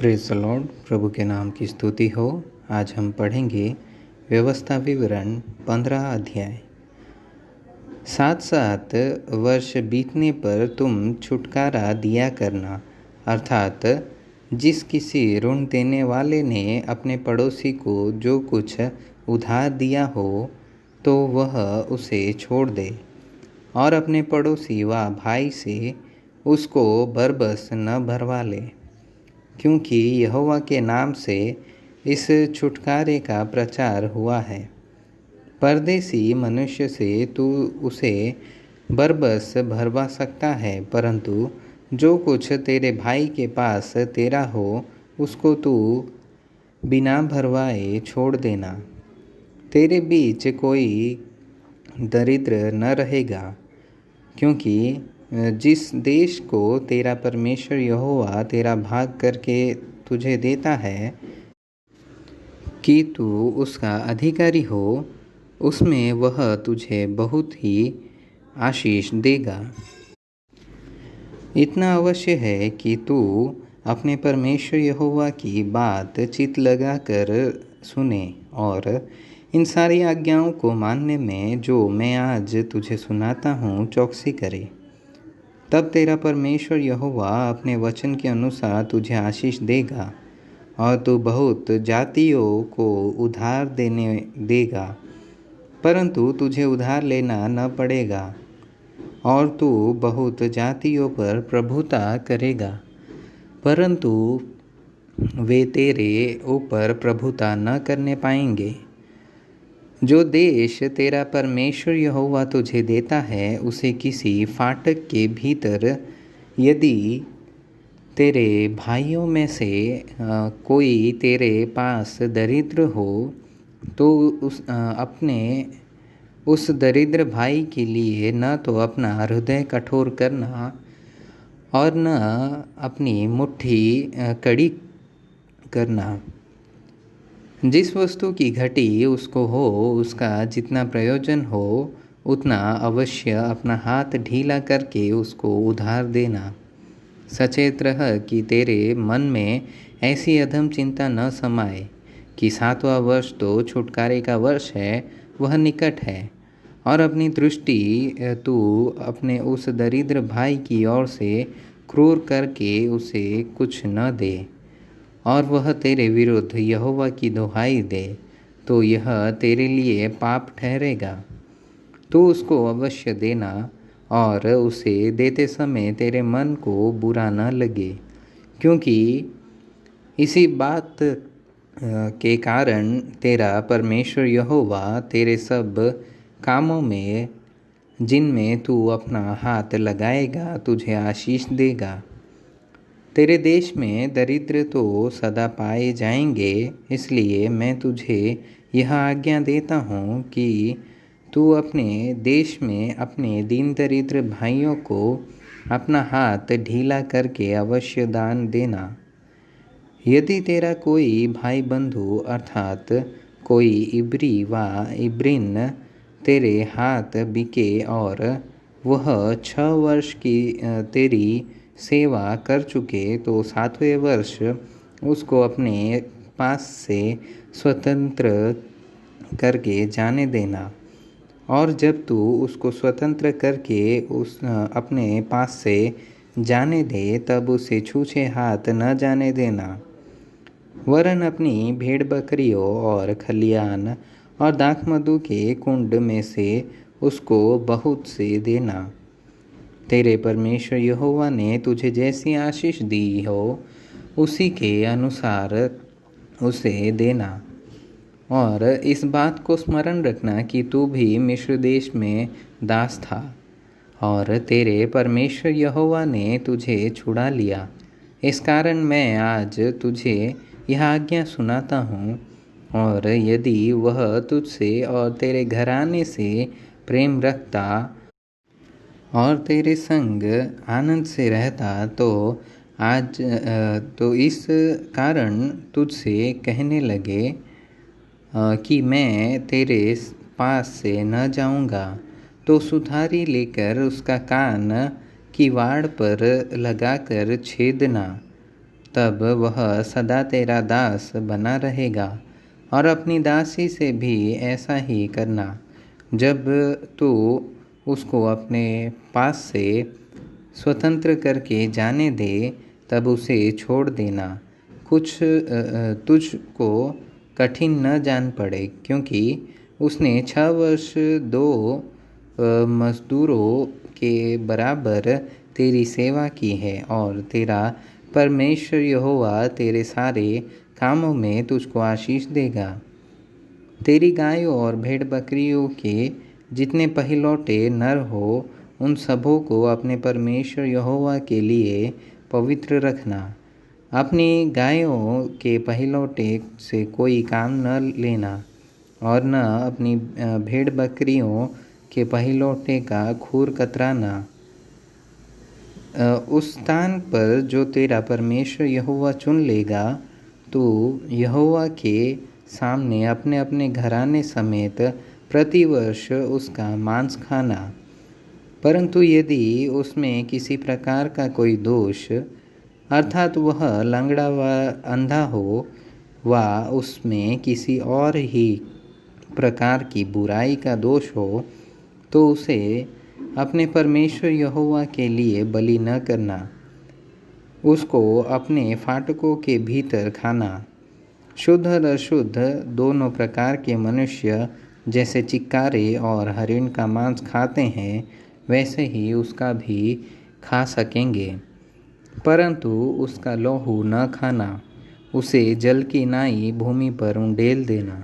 Praise the Lord. प्रभु के नाम की स्तुति हो। आज हम पढ़ेंगे व्यवस्था विवरण 15 अध्याय। 7 वर्ष बीतने पर तुम छुटकारा दिया करना, अर्थात जिस किसी ऋण देने वाले ने अपने पड़ोसी को जो कुछ उधार दिया हो तो वह उसे छोड़ दे, और अपने पड़ोसी व भाई से उसको बरबस न भरवा ले, क्योंकि यहोवा के नाम से इस छुटकारे का प्रचार हुआ है। परदेशी मनुष्य से तू उसे बरबस भरवा सकता है, परंतु जो कुछ तेरे भाई के पास तेरा हो उसको तू बिना भरवाए छोड़ देना। तेरे बीच कोई दरिद्र न रहेगा, क्योंकि जिस देश को तेरा परमेश्वर यहोवा तेरा भाग करके तुझे देता है कि तू उसका अधिकारी हो, उसमें वह तुझे बहुत ही आशीष देगा। इतना अवश्य है कि तू अपने परमेश्वर यहोवा की बात चित्त लगा कर सुने और इन सारी आज्ञाओं को मानने में जो मैं आज तुझे सुनाता हूँ चौकसी करे। तब तेरा परमेश्वर यहोवा अपने वचन के अनुसार तुझे आशीष देगा और तू बहुत जातियों को उधार देगा, परंतु तुझे उधार लेना न पड़ेगा, और तू बहुत जातियों पर प्रभुता करेगा, परंतु वे तेरे ऊपर प्रभुता न करने पाएंगे। जो देश तेरा परमेश्वर यहोवा तुझे देता है, उसे किसी फाटक के भीतर यदि तेरे भाइयों में से कोई तेरे पास दरिद्र हो, तो उस दरिद्र भाई के लिए न तो अपना हृदय कठोर करना और न अपनी मुट्ठी कड़ी करना। जिस वस्तु की घटी उसको हो, उसका जितना प्रयोजन हो उतना अवश्य अपना हाथ ढीला करके उसको उधार देना। सचेत रह कि तेरे मन में ऐसी अधम चिंता न समाए कि 7वां वर्ष तो छुटकारे का वर्ष है, वह निकट है, और अपनी दृष्टि तू अपने उस दरिद्र भाई की ओर से क्रूर करके उसे कुछ न दे, और वह तेरे विरुद्ध यहोवा की दुहाई दे, तो यह तेरे लिए पाप ठहरेगा। तू उसको अवश्य देना, और उसे देते समय तेरे मन को बुरा न लगे, क्योंकि इसी बात के कारण तेरा परमेश्वर यहोवा तेरे सब कामों में जिनमें तू अपना हाथ लगाएगा तुझे आशीष देगा। तेरे देश में दरिद्र तो सदा पाए जाएंगे, इसलिए मैं तुझे यह आज्ञा देता हूँ कि तू अपने देश में अपने दीन दरिद्र भाइयों को अपना हाथ ढीला करके अवश्य दान देना। यदि तेरा कोई भाई बंधु अर्थात कोई इब्री व इब्रिन तेरे हाथ बिके और वह 6 वर्ष की तेरी सेवा कर चुके, तो 7वें वर्ष उसको अपने पास से स्वतंत्र करके जाने देना। और जब तू उसको स्वतंत्र करके अपने पास से जाने दे, तब उसे छूछे हाथ न जाने देना, वरन अपनी भेड़ बकरियों और खलियान और दाखमधु के कुंड में से उसको बहुत से देना। तेरे परमेश्वर यहोवा ने तुझे जैसी आशीष दी हो उसी के अनुसार उसे देना। और इस बात को स्मरण रखना कि तू भी मिस्र देश में दास था, और तेरे परमेश्वर यहोवा ने तुझे छुड़ा लिया। इस कारण मैं आज तुझे यह आज्ञा सुनाता हूँ, और यदि वह तुझसे और तेरे घराने से प्रेम रखता और तेरे संग आनंद से रहता, तो इस कारण तुझसे कहने लगे कि मैं तेरे पास से न जाऊंगा, तो सुधारी लेकर उसका कान की वाड़ पर लगाकर छेदना, तब वह सदा तेरा दास बना रहेगा। और अपनी दासी से भी ऐसा ही करना। जब तू उसको अपने पास से स्वतंत्र करके जाने दे, तब उसे छोड़ देना। कुछ तुझको कठिन न जान पड़े, क्योंकि उसने 6 वर्ष 2 मजदूरों के बराबर तेरी सेवा की है। और तेरा परमेश्वर यहोवा तेरे सारे कामों में तुझको आशीष देगा। तेरी गायों और भेड़ बकरियों के जितने पहिलौठे नर हो, उन सबों को अपने परमेश्वर यहोवा के लिए पवित्र रखना। अपनी गायों के पहिलौठे से कोई काम न लेना, और न अपनी भेड़ बकरियों के पहिलौठे का खूर कतराना। उस स्थान पर जो तेरा परमेश्वर यहोवा चुन लेगा, तू यहोवा के सामने अपने अपने घराने समेत प्रतिवर्ष उसका मांस खाना। परंतु यदि उसमें किसी प्रकार का कोई दोष, अर्थात वह लंगड़ा व अंधा हो, वा उसमें किसी और ही प्रकार की बुराई का दोष हो, तो उसे अपने परमेश्वर यहोवा के लिए बलि न करना। उसको अपने फाटकों के भीतर खाना। शुद्ध और अशुद्ध दोनों प्रकार के मनुष्य जैसे चिक्कारे और हरिण का मांस खाते हैं, वैसे ही उसका भी खा सकेंगे, परंतु उसका लहू न खाना। उसे जल की नाई भूमि पर उंडेल देना।